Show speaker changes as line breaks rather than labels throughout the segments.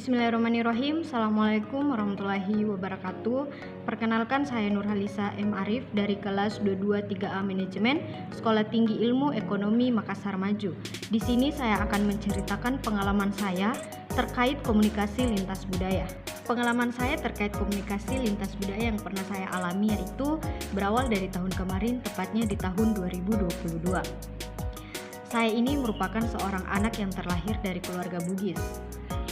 Bismillahirrahmanirrahim. Assalamualaikum warahmatullahi wabarakatuh. Perkenalkan, saya Nurhalisa M. Arif dari kelas 223A Manajemen Sekolah Tinggi Ilmu Ekonomi Makassar Maju. Di sini saya akan menceritakan pengalaman saya terkait komunikasi lintas budaya. Pengalaman saya terkait komunikasi lintas budaya yang pernah saya alami yaitu berawal dari tahun kemarin, tepatnya di tahun 2022. Saya ini merupakan seorang anak yang terlahir dari keluarga Bugis.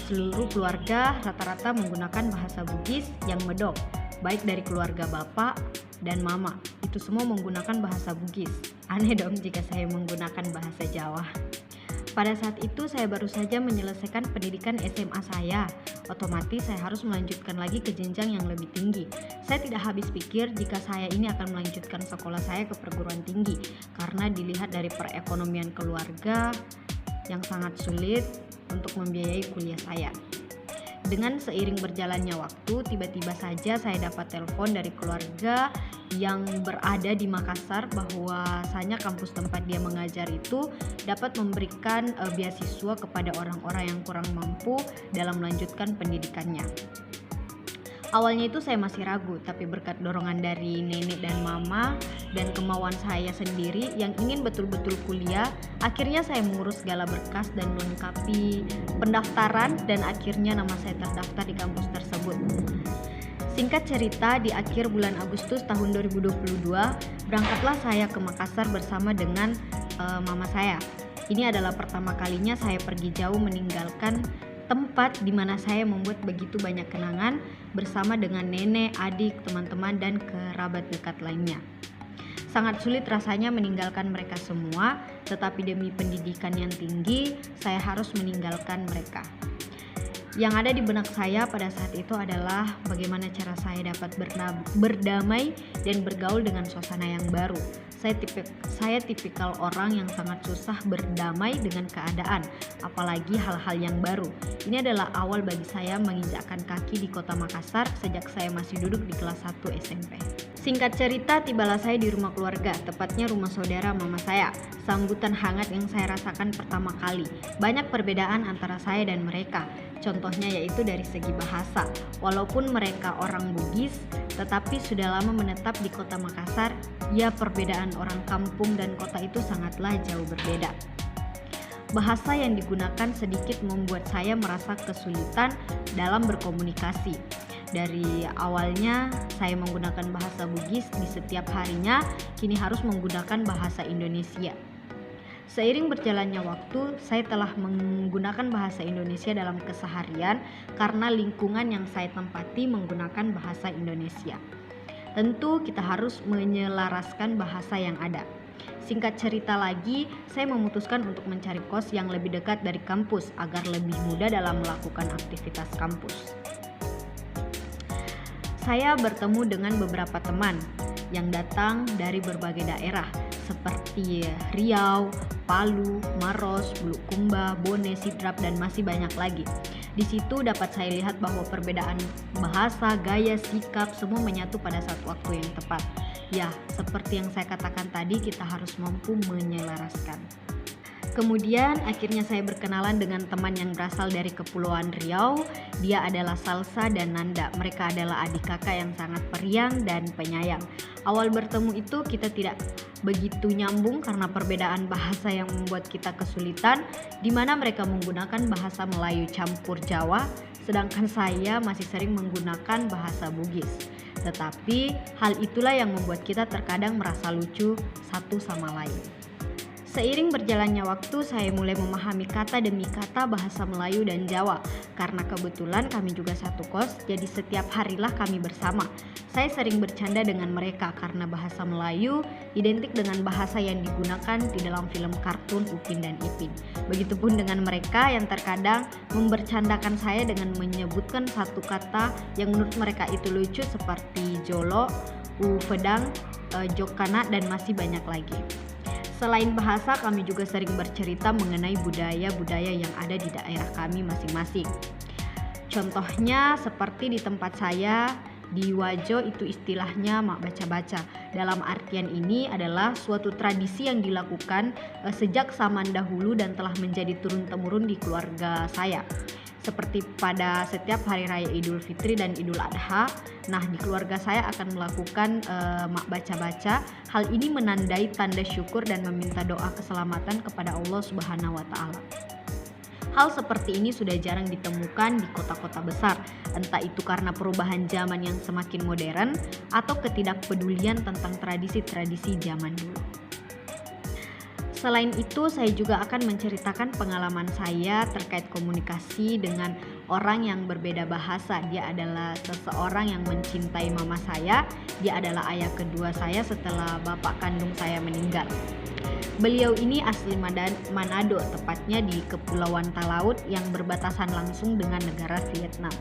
Seluruh keluarga rata-rata menggunakan bahasa Bugis yang medok, baik dari keluarga bapak dan mama. Itu semua menggunakan bahasa Bugis. Aneh dong jika saya menggunakan bahasa Jawa. Pada saat itu saya baru saja menyelesaikan pendidikan SMA saya. Otomatis saya harus melanjutkan lagi ke jenjang yang lebih tinggi. Saya tidak habis pikir jika saya ini akan melanjutkan sekolah saya ke perguruan tinggi, karena dilihat dari perekonomian keluarga yang sangat sulit untuk membiayai kuliah saya. Dengan seiring berjalannya waktu, tiba-tiba saja saya dapat telepon dari keluarga yang berada di Makassar bahwasanya kampus tempat dia mengajar itu dapat memberikan beasiswa kepada orang-orang yang kurang mampu dalam melanjutkan pendidikannya. Awalnya itu saya masih ragu, tapi berkat dorongan dari nenek dan mama dan kemauan saya sendiri yang ingin betul-betul kuliah, akhirnya saya mengurus segala berkas dan melengkapi pendaftaran dan akhirnya nama saya terdaftar di kampus tersebut. Singkat cerita, di akhir bulan Agustus tahun 2022, berangkatlah saya ke Makassar bersama dengan mama saya. Ini adalah pertama kalinya saya pergi jauh meninggalkan tempat di mana saya membuat begitu banyak kenangan bersama dengan nenek, adik, teman-teman, dan kerabat dekat lainnya. Sangat sulit rasanya meninggalkan mereka semua, tetapi demi pendidikan yang tinggi, saya harus meninggalkan mereka. Yang ada di benak saya pada saat itu adalah bagaimana cara saya dapat berdamai dan bergaul dengan suasana yang baru. Saya tipikal orang yang sangat susah berdamai dengan keadaan, apalagi hal-hal yang baru. Ini adalah awal bagi saya menginjakkan kaki di kota Makassar sejak saya masih duduk di kelas 1 SMP. Singkat cerita, tibalah saya di rumah keluarga, tepatnya rumah saudara mama saya. Sambutan hangat yang saya rasakan pertama kali. Banyak perbedaan antara saya dan mereka. Contohnya yaitu dari segi bahasa. Walaupun mereka orang Bugis, tetapi sudah lama menetap di kota Makassar, ya perbedaan orang kampung dan kota itu sangatlah jauh berbeda. Bahasa yang digunakan sedikit membuat saya merasa kesulitan dalam berkomunikasi. Dari awalnya saya menggunakan bahasa Bugis di setiap harinya, kini harus menggunakan bahasa Indonesia. Seiring berjalannya waktu, saya telah menggunakan bahasa Indonesia dalam keseharian karena lingkungan yang saya tempati menggunakan bahasa Indonesia. Tentu kita harus menyelaraskan bahasa yang ada. Singkat cerita lagi, saya memutuskan untuk mencari kos yang lebih dekat dari kampus agar lebih mudah dalam melakukan aktivitas kampus. Saya bertemu dengan beberapa teman yang datang dari berbagai daerah seperti Riau, Palu, Maros, Bulukumba, Bone, Sidrap, dan masih banyak lagi. Di situ dapat saya lihat bahwa perbedaan bahasa, gaya, sikap semua menyatu pada satu waktu yang tepat. Ya, seperti yang saya katakan tadi, kita harus mampu menyelaraskan. Kemudian akhirnya saya berkenalan dengan teman yang berasal dari Kepulauan Riau. Dia adalah Salsa dan Nanda. Mereka adalah adik kakak yang sangat periang dan penyayang. Awal bertemu itu kita tidak begitu nyambung karena perbedaan bahasa yang membuat kita kesulitan, di mana mereka menggunakan bahasa Melayu campur Jawa, sedangkan saya masih sering menggunakan bahasa Bugis. Tetapi hal itulah yang membuat kita terkadang merasa lucu satu sama lain. Seiring berjalannya waktu, saya mulai memahami kata demi kata bahasa Melayu dan Jawa. Karena kebetulan kami juga satu kos, jadi setiap harilah kami bersama. Saya sering bercanda dengan mereka karena bahasa Melayu identik dengan bahasa yang digunakan di dalam film kartun Upin dan Ipin. Begitupun dengan mereka yang terkadang membercandakan saya dengan menyebutkan satu kata yang menurut mereka itu lucu seperti jolo, ufedang, jokana, dan masih banyak lagi. Selain bahasa, kami juga sering bercerita mengenai budaya-budaya yang ada di daerah kami masing-masing. Contohnya seperti di tempat saya, Di Wajo itu istilahnya mak baca-baca. Dalam artian ini adalah suatu tradisi yang dilakukan sejak zaman dahulu dan telah menjadi turun-temurun di keluarga saya. Seperti pada setiap hari raya Idul Fitri dan Idul Adha, nah di keluarga saya akan melakukan mak baca-baca. Hal ini menandai tanda syukur dan meminta doa keselamatan kepada Allah Subhanahu wa Ta'ala. Hal seperti ini sudah jarang ditemukan di kota-kota besar, entah itu karena perubahan zaman yang semakin modern atau ketidakpedulian tentang tradisi-tradisi zaman dulu. Selain itu, saya juga akan menceritakan pengalaman saya terkait komunikasi dengan orang yang berbeda bahasa. Dia adalah seseorang yang mencintai mama saya. Dia adalah ayah kedua saya setelah bapak kandung saya meninggal. Beliau ini asli Manado, tepatnya di Kepulauan Talaut yang berbatasan langsung dengan negara Vietnam.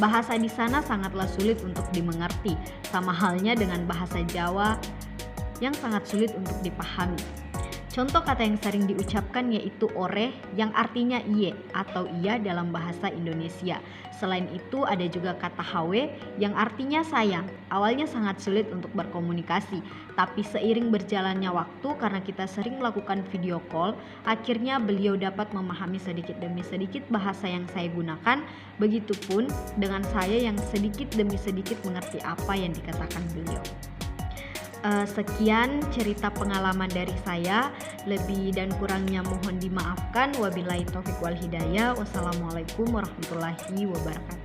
Bahasa di sana sangatlah sulit untuk dimengerti, sama halnya dengan bahasa Jawa yang sangat sulit untuk dipahami. Contoh kata yang sering diucapkan yaitu oreh yang artinya iye atau iya dalam bahasa Indonesia. Selain itu ada juga kata hawe yang artinya sayang. Awalnya sangat sulit untuk berkomunikasi, tapi seiring berjalannya waktu karena kita sering melakukan video call, akhirnya beliau dapat memahami sedikit demi sedikit bahasa yang saya gunakan. Begitupun dengan saya yang sedikit demi sedikit mengerti apa yang dikatakan beliau. Sekian cerita pengalaman dari saya. Lebih dan kurangnya mohon dimaafkan. Wabillahi taufiq wal hidayah. Wassalamualaikum warahmatullahi wabarakatuh.